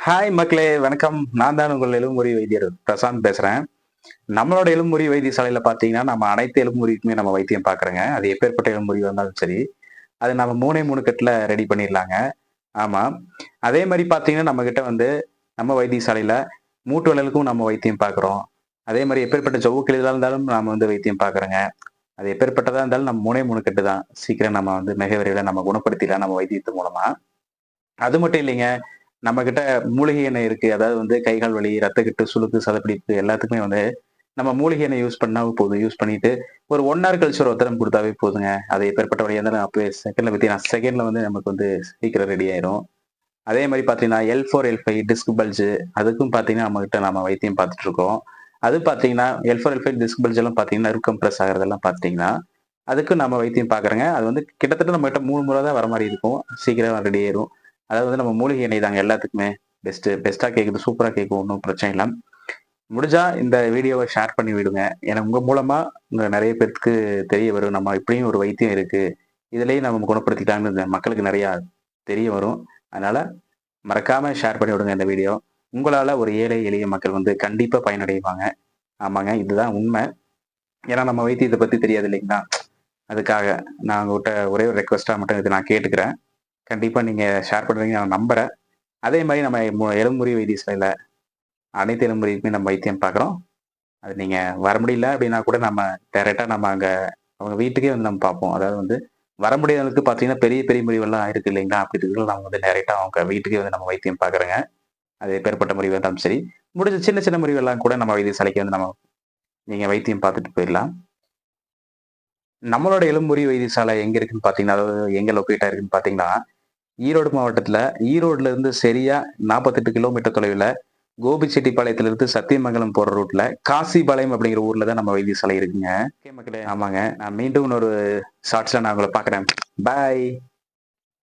Hi மக்களே, வணக்கம். நான் தான் உங்கள் எலும்புமுறி வைத்தியர் பிரசாந்த் பேசுறேன். நம்மளோட எலும்புமுறி வைத்தியசாலையில பார்த்தீங்கன்னா, நம்ம அனைத்து எலும்புமுறிக்குமே நம்ம வைத்தியம் பார்க்குறோங்க. அது எப்பேர்ப்பட்ட எலும்புமுறிவா இருந்தாலும் சரி. அது நம்ம 3 கட்டுல ரெடி பண்ணிர்லாங்க. ஆமா. அதே மாரி பார்த்தீங்கன்னா, நம்மகிட்ட வந்து நம்ம வைத்தியசாலையில மூட்டு வலிகளுக்கும் நம்ம வைத்தியம் பார்க்குறோம். அதே மாரி எப்பேர்ப்பட்ட ஜவ்வு கிழிதலா இருந்தாலும் நாம வந்து வைத்தியம் பார்க்குறோங்க. அது எப்பேர்ப்பட்டதா இருந்தாலும் நம்ம 3 கட்டு தான். சீக்கிரம் நம்ம வந்து மிக விரைவில நம்ம குணப்படுத்திடலாம் நம்ம வைத்தியத்து மூலமா. அது மட்டும் இல்லைங்க. நம்மகிட்ட மூலிகை எண்ணெய் இருக்கு. அதாவது வந்து கை, கால் வலி, ரத்தக்கட்டு, சுளுக்கு, சதைப்பிடிப்பு எல்லாத்துக்குமே வந்து நம்ம மூலிகை எண்ணெய் யூஸ் பண்ணா போதும். யூஸ் பண்ணிட்டு ஒரு 1 ஹவர் கழிச்சு ஒரு ஒத்தடம் குடுத்தாவே போதுங்க. அது எப்பேர்ப்பட்ட வலியா இருந்தாலும் அப்பவே செகண்ட்ல வந்து நமக்கு வந்து சீக்கிரம் ரெடி ஆயிரும். அதே மாரி பார்த்தீங்கன்னா, L4, L5 டிஸ்க் பல்ஜ் அதுக்கும் பார்த்தீங்கன்னா, நம்மகிட்ட நம்ம வைத்தியம் பார்த்துட்டு இருக்கோம். அது பார்த்தீங்கன்னா, L4, L5 டிஸ்க் பல்ஜ் எல்லாம் பார்த்தீங்கன்னா, நர்வ் கம்ப்ரஸ் ஆகுறதெல்லாம் பார்த்தீங்கன்னா, அதுக்கும் நம்ம வைத்தியம் பார்க்குறோங்க. அது வந்து கிட்டத்தட்ட நம்மகிட்ட 3 முறை தான் வர மாரி இருக்கும். சீக்கிரம் ரெடி ஆயிரும். அதாவது வந்து நம்ம மூலிகை எண்ணெய் தாங்க எல்லாத்துக்குமே. பெஸ்ட்டா கேக்குது. சூப்பரா கேக்கும். ஒண்ணும் பிரச்சனை இல்ல. முடிஞ்சா இந்த வீடியோவ ஷேர் பண்ணி விடுங்க. ஏன்னா உங்க மூலமா உங்க நெறைய பேத்துக்கு தெரிய வரும். நம்ம இப்படியும் ஒரு வைத்தியம் இருக்கு. இதுலயும் நம்ம குணப்படுத்திக்கலாம்னு இந்த மக்களுக்கு நெறையா தெரிய வரும். அதனால மறக்காம ஷேர் பண்ணி விடுங்க இந்த வீடியோ. உங்களால ஒரு ஏழை எளிய மக்கள் வந்து கண்டிப்பா பயனடைவாங்க. ஆமாங்க. இதுதான் உண்மை. ஏன்னா நம்ம வைத்தியத்த பத்தி தெரியாது இல்லைங்களா? அதுக்காக நான் உங்ககிட்ட ஒரே ஒரு ரெக்வெஸ்ட்டா மட்டும் இத நான் கேட்டுக்கிறேன். கண்டிப்பா நீங்க ஷேர் பண்ணுவீங்கன்னு நான் நம்புறேன். அதே மாரி நம்ம எலும்புமுறி வைத்தியசாலையில அனைத்து எலும்புமுறிக்குமே நம்ம வைத்தியம் பார்க்குறோம். அது நீங்க வர முடியல அப்படின்னா கூட நம்ம டைரக்ட்டா நம்ம அங்க அவங்க வீட்டுக்கே வந்து நம்ம பார்ப்போம். அதாவது வந்து வர முடியாதவங்களுக்கு பார்த்தீங்கன்னா, பெரிய பெரிய முறிவெல்லாம் இருக்கு இல்லைங்களா? அப்படி இருக்கிறவங்கள நம்ம வந்து டைரக்ட்டா அவங்க வீட்டுக்கே வந்து நம்ம வைத்தியம் பார்க்குறோங்க. அது எப்பேர்ப்பட்ட முறிவா இருந்தாலும் சரி. முடிஞ்ச சின்ன சின்ன முறிவெல்லாம் கூட நம்ம வைத்தியசாலைக்கு வந்து நம்ம நீங்க வைத்தியம் பார்த்துட்டு போயிரலாம். நம்மளோட எலும்புமுறி வைத்தியசாலை எங்க இருக்குன்னு பார்த்தீங்கன்னா, அதாவது எங்க லொக்கேட் ஆயிருக்குன்னு பார்த்தீங்கன்னா, ஈரோடு மாவட்டத்துல ஈரோடுல இருந்து சரியா 48 கிலோமீட்டர் தொலைவுல கோபிச்செட்டிப்பாளையத்திலிருந்து சத்தியமங்கலம் போற ரூட்ல காசிபாளையம் அப்படிங்கிற ஊர்ல தான் நம்ம வைத்தியசாலை இருக்குங்க. ஓகே மக்களே. ஆமாங்க. நான் மீண்டும் இன்னொரு ஷார்ட்ஸ்ல நான் உங்கள பார்க்குறேன். பாய்.